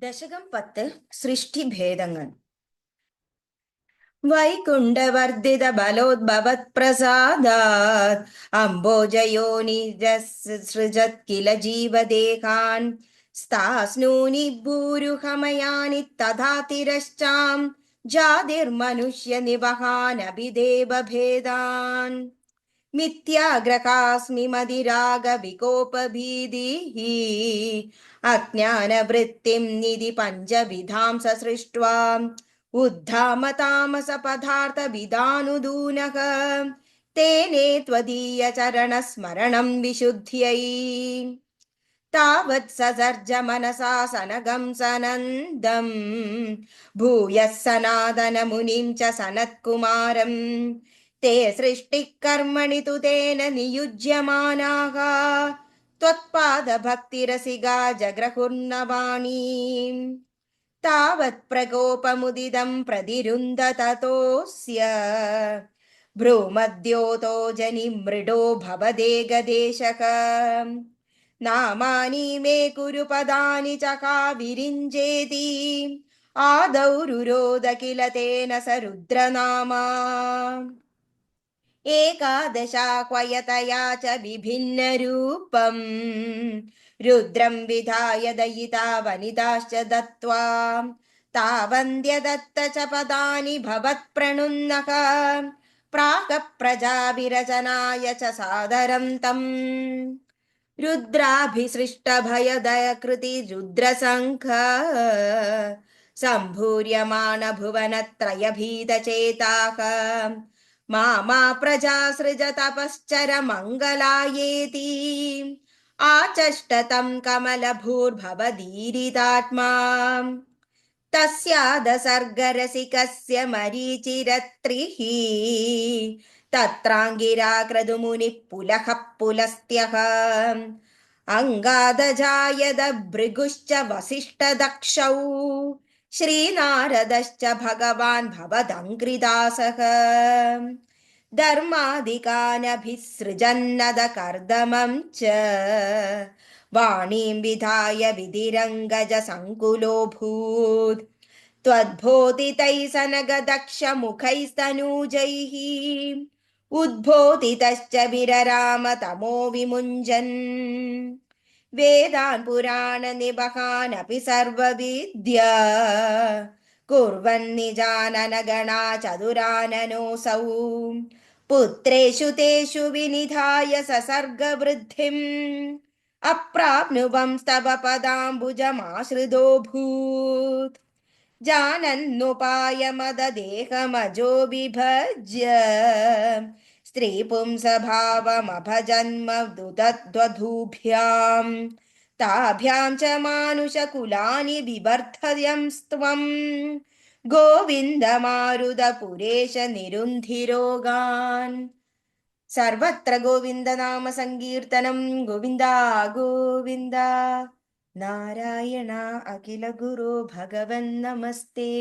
ദശകം 10 സൃഷ്ടിഭേദങ്ങൾ. വൈകുണ്ഠവർദ്ധിത ബലോദ്ഭവത്പ്രസാദാത് അംബോജയോനിരസൃജത് കില ജീവദേഹാൻ സ്ഥാസ്നൂനി ഭൂരുഹമയാനി തഥാ തിരശ്ചാം ജാതിർമനുഷ്യ നിവഹാനഭിദേവഭേദാൻ മിഥ്യാഗ്രഹാസ്മി മതിരാഗ വികോപഭീതിഃ അജ്ഞാനവൃത്തിം നിധി പഞ്ചവിധാം സസൃഷ്ട്വാ ഉദ്ധാമ താമസ പദാർത്ഥ വിദാനുദൂനഃ തേനേ ത്വദീയ ചരണ സ്മരണം വിശുദ്ധ്യൈ താവത് സസർജ മനസാ സനഗം സനന്ദം ഭൂയഃ സനാതന മുനിം ച സനത്കുമാരം ते सृष्टिकर्मणि तु तेन नियुज्यमानाः त्वत्पादभक्तिरसिका जग्रहुर्नवाणीम् तावत् प्रकोपमुदितं प्रतिरुन्द ततोऽस्य भ्रूमद्योतो जनिमृडो भवदेकदेशः नामानि मे कुरु पदानि च का विरिञ्जेति आदौ रुरोद किल तेन स रुद्रनामा एकादशाह्वयतया च विभिन्नरूपम् रुद्रं विधाय दयिता वनिताश्च दत्त्वा तावन्द्यदत्त च पदानि भवत्प्रणुन्नः प्राक् प्रजाभिरचनाय च सादरं तम् रुद्राभिसृष्टभयदयकृति रुद्रसङ्घ सम्भूर्यमाण भुवनत्रयभीतचेताः मामा प्रजासृज तपश्चर मङ्गलायेति आचष्टतं कमलभूर्भवदीरितात्मा तस्यादसर्गरसिकस्य मरीचिरत्रिः तत्राङ्गिरा क्रतुमुनिः पुलः पुलस्त्यः अङ्गादजायद भृगुश्च वसिष्ठदक्षौ श्रीनारदश्च भगवान् भवदङ्घ्रिदासः धर्मादिकानभिसृजन्नदकर्दमं च वाणीं विधाय विधिरङ्गज सङ्कुलोऽभूत् त्वद्बोधितैः सनगदक्षमुखैस्तनूजैः उद्बोधितश्च विरराम तमो विमुञ्जन् वेदान् पुराण निबहानपि सर्वविद्या कुर्वन्निजाननगणा चतुराननोऽसौ पुत्रेषु तेषु विनिधाय ससर्गवृद्धिम् अप्राप्नुवंस्तव पदाम्बुजमाश्रितोऽभूत् जानन्नुपायमददेहमजो विभज्य स्त्रीपुंसभावमभजन्म दुदध्वधूभ्यां ताभ्यां च मानुषकुलानि बिभर्धयंस्त्वं गोविन्दमारुदपुरेश निरुन्धिरोगान् सर्वत्र गोविन्दनाम संकीर्तनं गोविन्दा गोविन्द नारायण अखिल गुरो भगवन् नमस्ते।